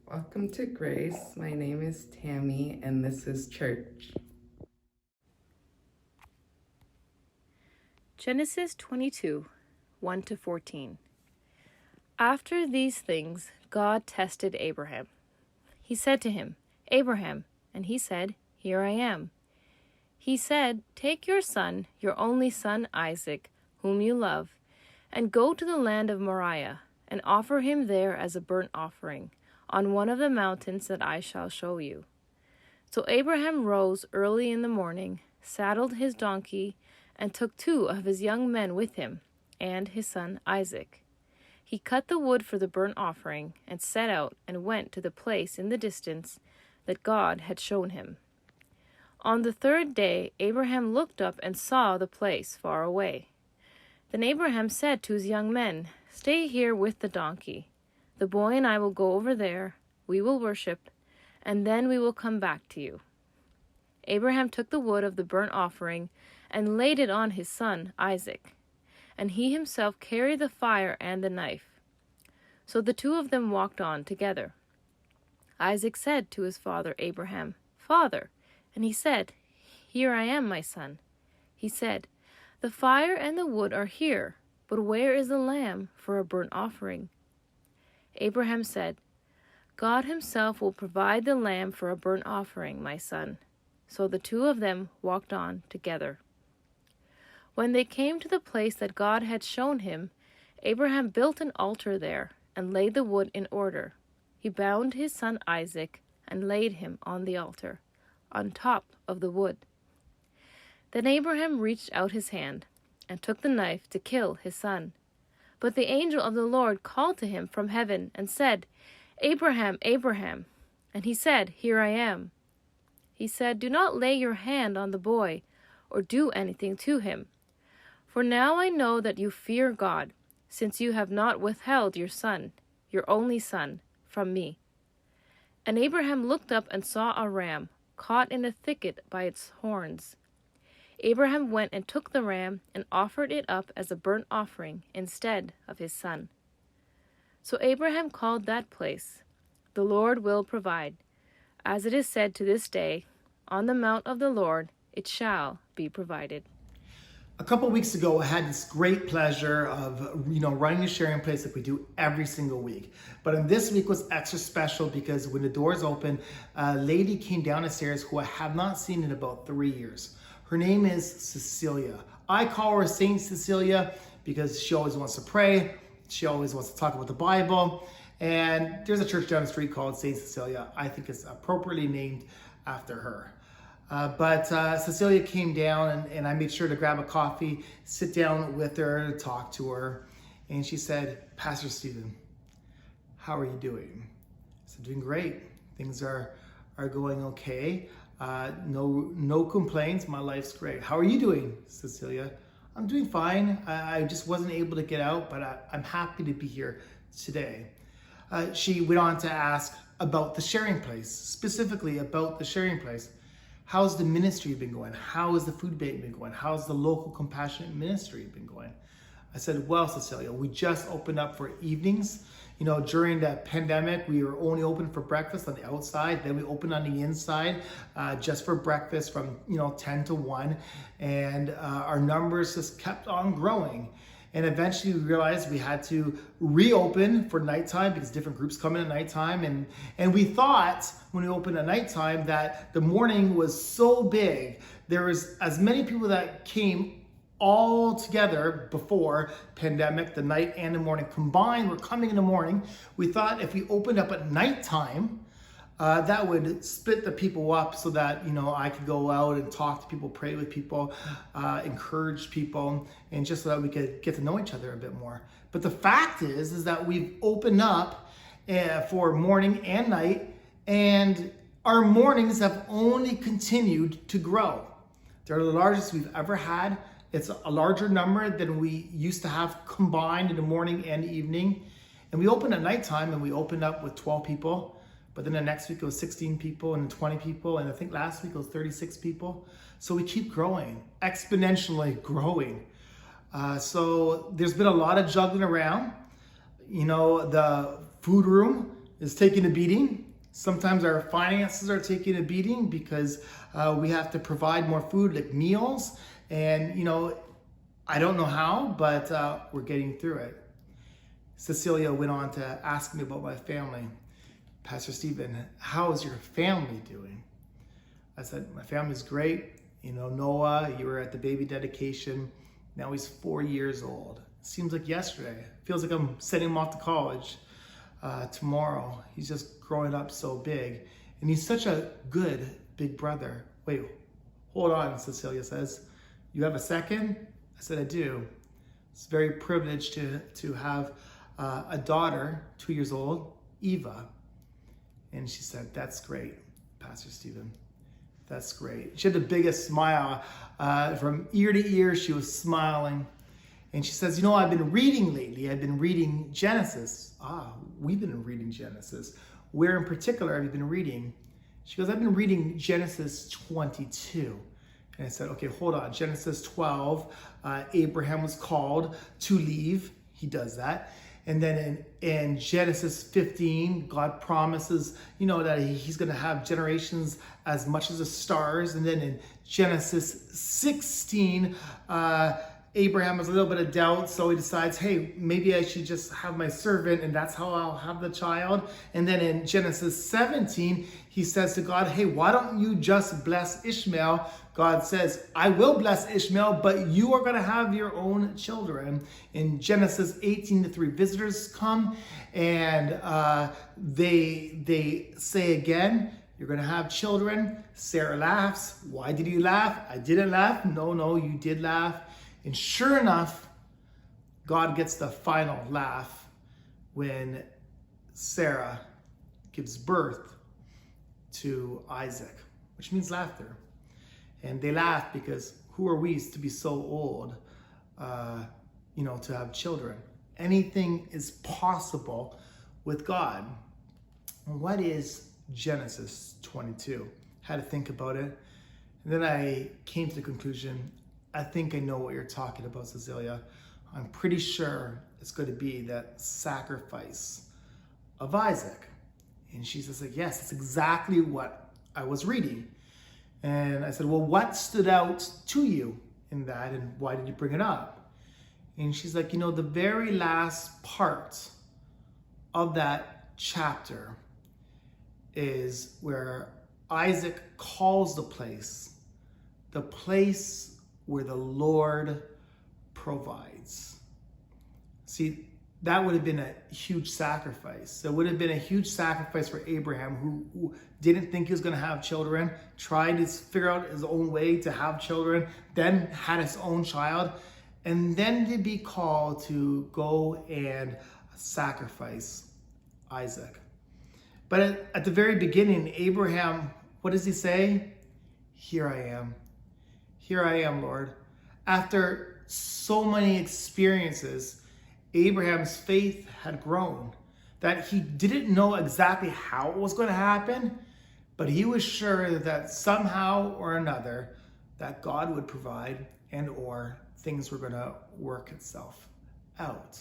Welcome to Grace. My name is Tammy, and this is church. Genesis 22, 1-14. After these things, God tested Abraham. He said to him, "Abraham," and he said, "Here I am." He said, "Take your son, your only son Isaac, whom you love, and go to the land of Moriah, and offer him there as a burnt offering, on one of the mountains that I shall show you." So Abraham rose early in the morning, saddled his donkey, and took 2 of his young men with him, and his son Isaac. He cut the wood for the burnt offering, and set out and went to the place in the distance that God had shown him. On the 3rd day Abraham looked up and saw the place far away. Then Abraham said to his young men, "Stay here with the donkey. The boy and I will go over there, we will worship, and then we will come back to you." Abraham took the wood of the burnt offering and laid it on his son Isaac, and he himself carried the fire and the knife. So the 2 of them walked on together. Isaac said to his father Abraham, "Father," and he said, "Here I am, my son." He said, "The fire and the wood are here, but where is the lamb for a burnt offering?" Abraham said, "God himself will provide the lamb for a burnt offering, my son." So the 2 of them walked on together. When they came to the place that God had shown him, Abraham built an altar there and laid the wood in order. He bound his son Isaac and laid him on the altar, on top of the wood. Then Abraham reached out his hand and took the knife to kill his son. But the angel of the Lord called to him from heaven and said, "Abraham, Abraham." And he said, "Here I am." He said, "Do not lay your hand on the boy or do anything to him. For now I know that you fear God, since you have not withheld your son, your only son, from me." And Abraham looked up and saw a ram caught in a thicket by its horns. Abraham went and took the ram and offered it up as a burnt offering instead of his son. So Abraham called that place, "The Lord will provide." As it is said to this day, "On the mount of the Lord it shall be provided." A couple weeks ago, I had this great pleasure of, running a sharing place like we do every single week. But in this week was extra special because when the doors opened, a lady came down the stairs who I have not seen in about 3 years. Her name is Cecilia. I call her Saint Cecilia because she always wants to pray. She always wants to talk about the Bible. And there's a church down the street called Saint Cecilia. I think it's appropriately named after her. But Cecilia came down and I made sure to grab a coffee, sit down with her, talk to her. And she said, "Pastor Stephen, how are you doing?" I said, "Doing great. Things are going okay. No complaints. My life's great. How are you doing, Cecilia?" "I'm doing fine. I just wasn't able to get out, but I'm happy to be here today." She went on to ask about the sharing place, specifically about the sharing place. "How's the ministry been going? How has the food bank been going? How's the local compassionate ministry been going?" I said, "Well, Cecilia, we just opened up for evenings. During the pandemic, we were only open for breakfast on the outside. Then we opened on the inside just for breakfast from 10 to 1. And our numbers just kept on growing. And eventually we realized we had to reopen for nighttime because different groups come in at nighttime. And we thought when we opened at nighttime that the morning was so big, there was as many people that came all together before pandemic, the night and the morning combined were coming in the morning. We thought if we opened up at nighttime, that would split the people up so that I could go out and talk to people, pray with people, encourage people, and just so that we could get to know each other a bit more. But the fact is that we've opened up for morning and night, and our mornings have only continued to grow. They're the largest we've ever had. It's a larger number than we used to have combined in the morning and evening. And we opened at nighttime and we opened up with 12 people. But then the next week it was 16 people and 20 people. And I think last week it was 36 people. So we keep growing, exponentially growing. So there's been a lot of juggling around. The food room is taking a beating. Sometimes our finances are taking a beating because we have to provide more food, like meals. And, I don't know how, but we're getting through it. Cecilia went on to ask me about my family. Pastor Stephen, how is your family doing? I said, my family's great. Noah, you were at the baby dedication. Now he's 4 years old. Seems like yesterday. Feels like I'm sending him off to college tomorrow. He's just growing up so big. And he's such a good big brother. Wait, hold on, Cecilia says. You have a second? I said, I do. It's very privileged to have a daughter, 2 years old, Eva. And she said, that's great, Pastor Stephen. That's great. She had the biggest smile from ear to ear. She was smiling. And she says, I've been reading lately. I've been reading Genesis. We've been reading Genesis. Where in particular have you been reading? She goes, I've been reading Genesis 22. And I said, okay, hold on. Genesis 12, Abraham was called to leave. He does that. And then in Genesis 15, God promises, that he's going to have generations as much as the stars. And then in Genesis 16, Abraham has a little bit of doubt, so he decides, hey, maybe I should just have my servant, and that's how I'll have the child. And then in Genesis 17, he says to God, hey, why don't you just bless Ishmael? God says, I will bless Ishmael, but you are going to have your own children. In Genesis 18, the 3 visitors come, and they say again, you're going to have children. Sarah laughs. Why did you laugh? I didn't laugh. No, you did laugh. And sure enough, God gets the final laugh when Sarah gives birth to Isaac, which means laughter. And they laugh because who are we to be so old, to have children? Anything is possible with God. And what is Genesis 22? Had to think about it. And then I came to the conclusion, I think I know what you're talking about, Cecilia. I'm pretty sure it's going to be that sacrifice of Isaac. And she says, yes, that's exactly what I was reading. And I said, well, what stood out to you in that, and why did you bring it up? And she's like, the very last part of that chapter is where Isaac calls the place where the Lord provides. See, that would have been a huge sacrifice. It would have been a huge sacrifice for Abraham, who didn't think he was going to have children, tried to figure out his own way to have children, then had his own child, and then to be called to go and sacrifice Isaac. But at the very beginning, Abraham, what does he say? Here I am. Here I am, Lord. After so many experiences, Abraham's faith had grown, that he didn't know exactly how it was going to happen, but he was sure that somehow or another that God would provide and or things were going to work itself out.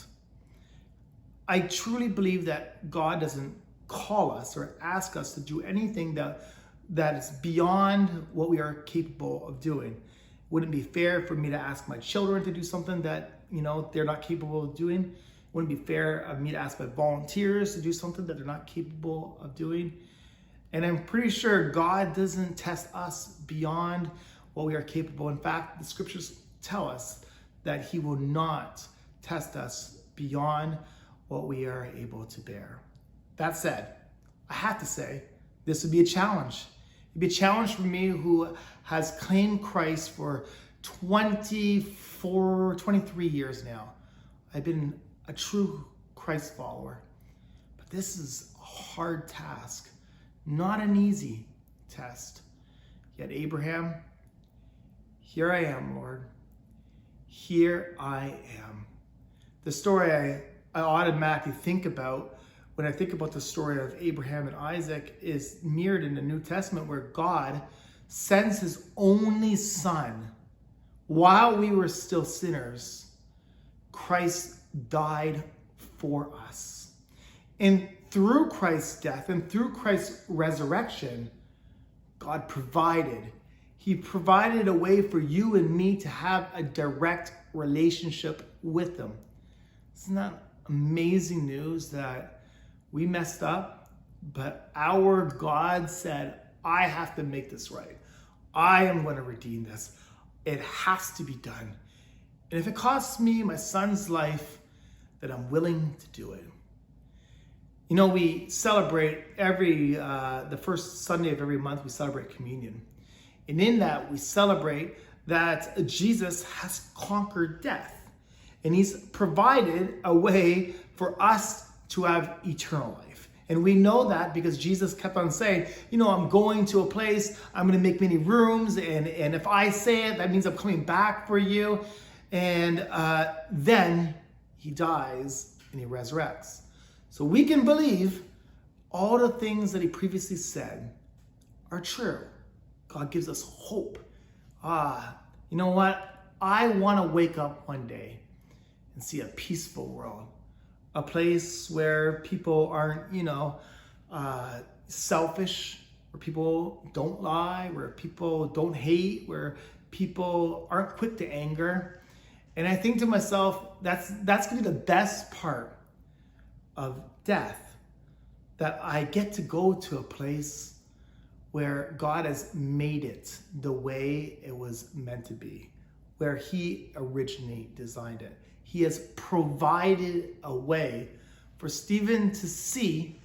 I truly believe that God doesn't call us or ask us to do anything that is beyond what we are capable of doing. Wouldn't be fair for me to ask my children to do something that, they're not capable of doing. Wouldn't be fair of me to ask my volunteers to do something that they're not capable of doing. And I'm pretty sure God doesn't test us beyond what we are capable. In fact, the scriptures tell us that he will not test us beyond what we are able to bear. That said, I have to say, this would be a challenge. It'd be a challenge for me who has claimed Christ for 23 years now. I've been a true Christ follower. But this is a hard task, not an easy test. Yet Abraham, here I am, Lord. Here I am. The story I automatically think about when I think about the story of Abraham and Isaac is mirrored in the New Testament, where God sends his only son. While we were still sinners, Christ died for us. And through Christ's death and through Christ's resurrection, God provided. He provided a way for you and me to have a direct relationship with him. Isn't that amazing news that we messed up, but our God said, I have to make this right. I am going to redeem this. It has to be done. And if it costs me my son's life, then I'm willing to do it. You know, we celebrate the first Sunday of every month, we celebrate communion. And in that, we celebrate that Jesus has conquered death. And he's provided a way for us to have eternal life. And we know that because Jesus kept on saying, you know, I'm going to a place, I'm going to make many rooms. And if I say it, that means I'm coming back for you. And then he dies and he resurrects. So we can believe all the things that he previously said are true. God gives us hope. You know what? I want to wake up one day and see a peaceful world. A place where people aren't, selfish, where people don't lie, where people don't hate, where people aren't quick to anger. And I think to myself, that's going to be the best part of death, that I get to go to a place where God has made it the way it was meant to be, where he originally designed it. He has provided a way for Stephen to see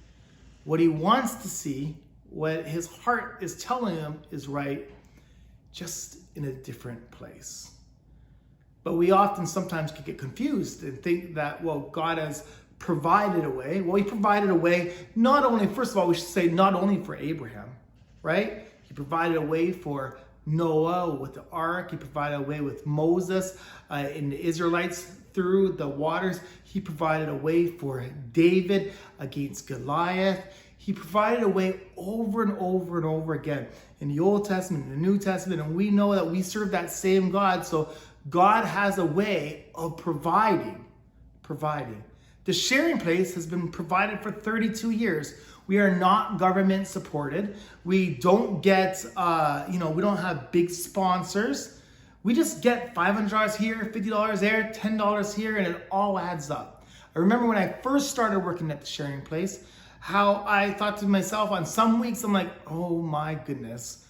what he wants to see, what his heart is telling him is right, just in a different place. But we often sometimes can get confused and think that, well, God has provided a way. Well, he provided a way not only, first of all, we should say not only for Abraham, right? He provided a way for Noah with the ark. He provided a way with Moses and the Israelites through the waters. He provided a way for David against Goliath. He provided a way over and over and over again in the Old Testament, in the New Testament, and we know that we serve that same God. So God has a way of providing. The sharing place has been provided for 32 years. We are not government supported. We don't get, we don't have big sponsors. We just get $500 here, $50 there, $10 here, and it all adds up. I remember when I first started working at the sharing place, how I thought to myself on some weeks, I'm like, oh my goodness,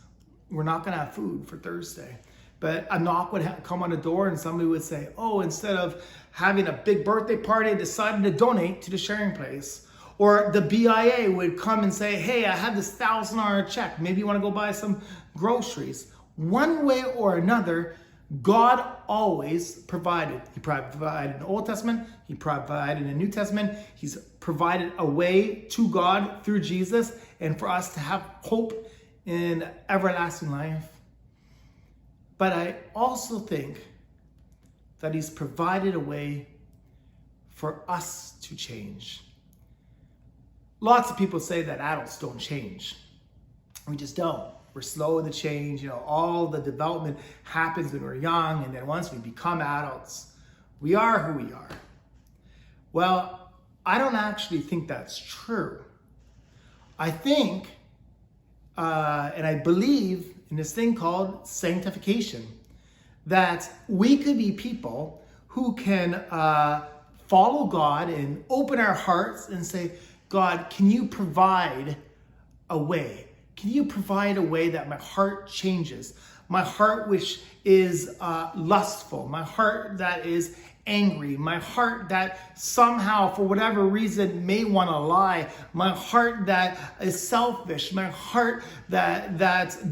we're not gonna have food for Thursday. But a knock would come on the door and somebody would say, oh, instead of having a big birthday party, I decided to donate to the sharing place. Or the BIA would come and say, hey, I have this $1,000 check. Maybe you want to go buy some groceries. One way or another, God always provided. He provided in the Old Testament. He provided in the New Testament. He's provided a way to God through Jesus and for us to have hope in everlasting life. But I also think that he's provided a way for us to change. Lots of people say that adults don't change. We just don't. We're slow to change. All the development happens when we're young, and then once we become adults, we are who we are. Well, I don't actually think that's true. I think, and I believe in this thing called sanctification, that we could be people who can follow God and open our hearts and say, God, can you provide a way? Can you provide a way that my heart changes? My heart which is lustful, my heart that is angry, my heart that somehow for whatever reason may want to lie, my heart that is selfish, my heart that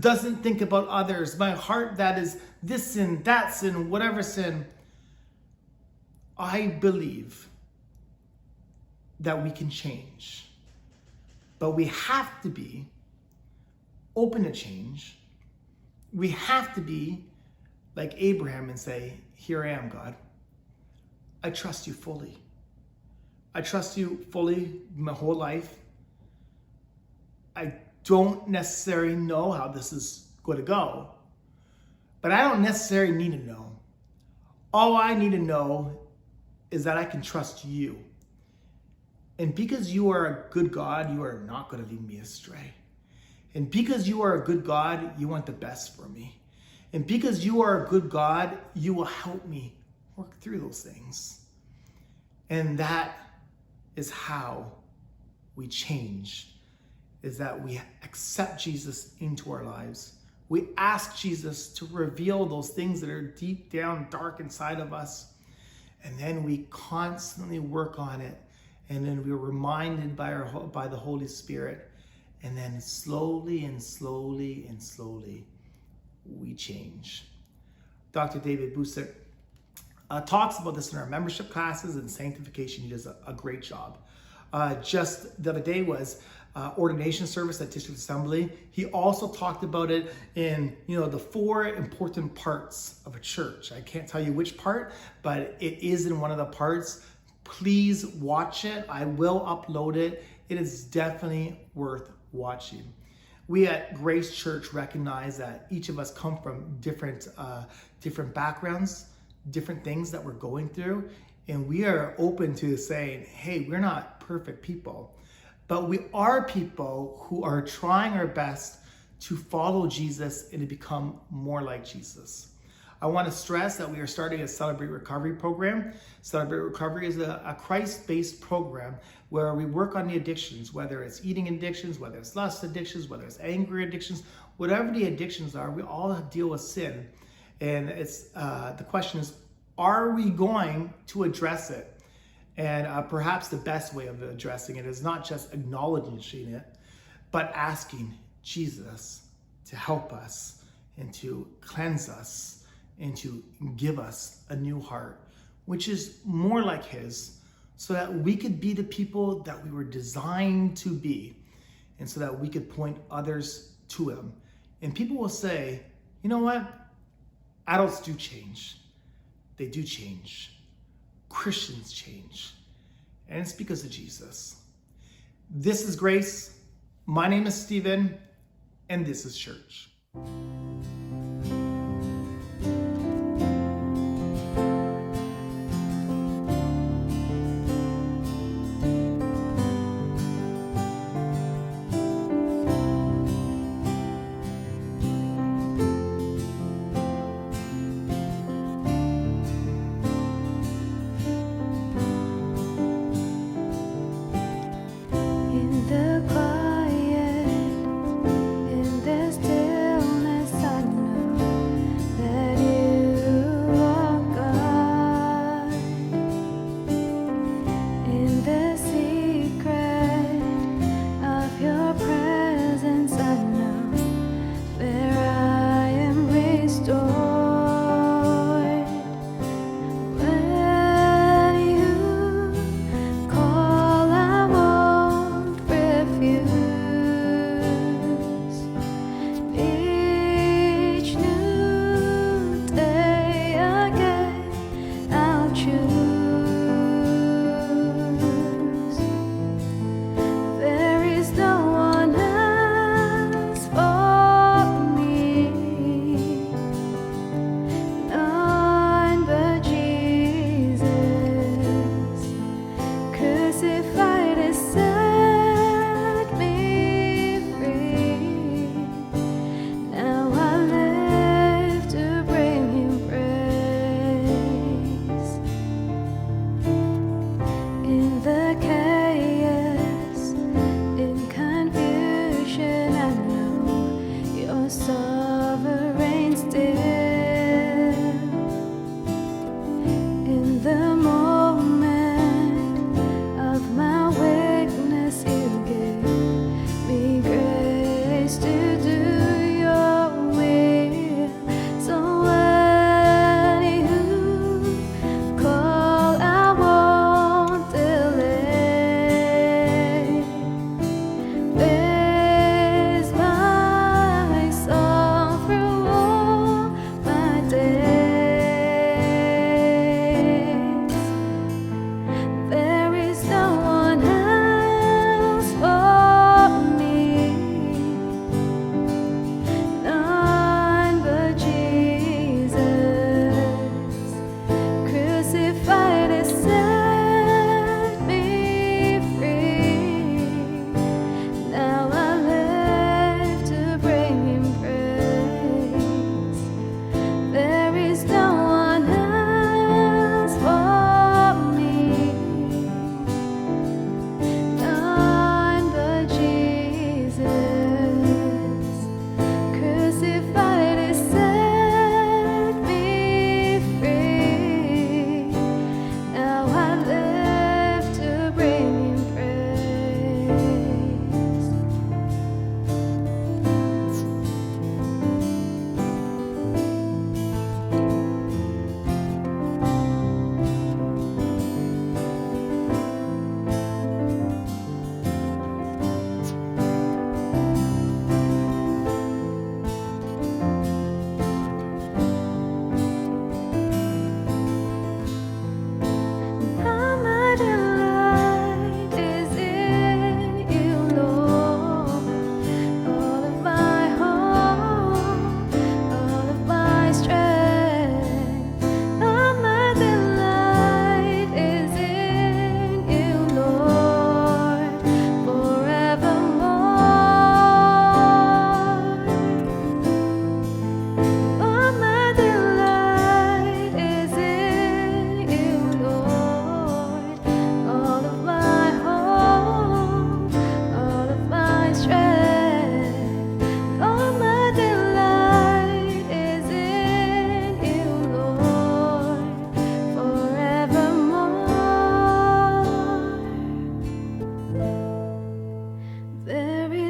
doesn't think about others, my heart that is this sin, that sin, whatever sin. I believe that we can change, but we have to be open to change. We have to be like Abraham and say, here I am, God. I trust you fully. I trust you fully my whole life. I don't necessarily know how this is going to go, but I don't necessarily need to know. All I need to know is that I can trust you. And because you are a good God, you are not going to lead me astray. And because you are a good God, you want the best for me. And because you are a good God, you will help me work through those things. And that is how we change, is that we accept Jesus into our lives. We ask Jesus to reveal those things that are deep down, dark inside of us. And then we constantly work on it. And then we're reminded by the Holy Spirit. And then slowly and slowly and slowly, we change. Dr. David Busick talks about this in our membership classes and sanctification. He does a great job. Just the other day was ordination service at District Assembly. He also talked about it in, the 4 important parts of a church. I can't tell you which part, but it is in one of the parts. Please watch it. I will upload it. It is definitely worth watching. We at Grace Church recognize that each of us come from different backgrounds, different things that we're going through, and we are open to saying, hey, we're not perfect people, but we are people who are trying our best to follow Jesus and to become more like Jesus. I want to stress that we are starting a Celebrate Recovery program. Celebrate Recovery is a Christ-based program where we work on the addictions, whether it's eating addictions, whether it's lust addictions, whether it's anger addictions, whatever the addictions are, we all deal with sin. And it's the question is, are we going to address it? And perhaps the best way of addressing it is not just acknowledging it, but asking Jesus to help us and to cleanse us and to give us a new heart, which is more like his, so that we could be the people that we were designed to be, and so that we could point others to him. And people will say, you know what? Adults do change. They do change. Christians change. And it's because of Jesus. This is Grace. My name is Stephen, and this is Church. In the quiet, in the stillness.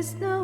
is no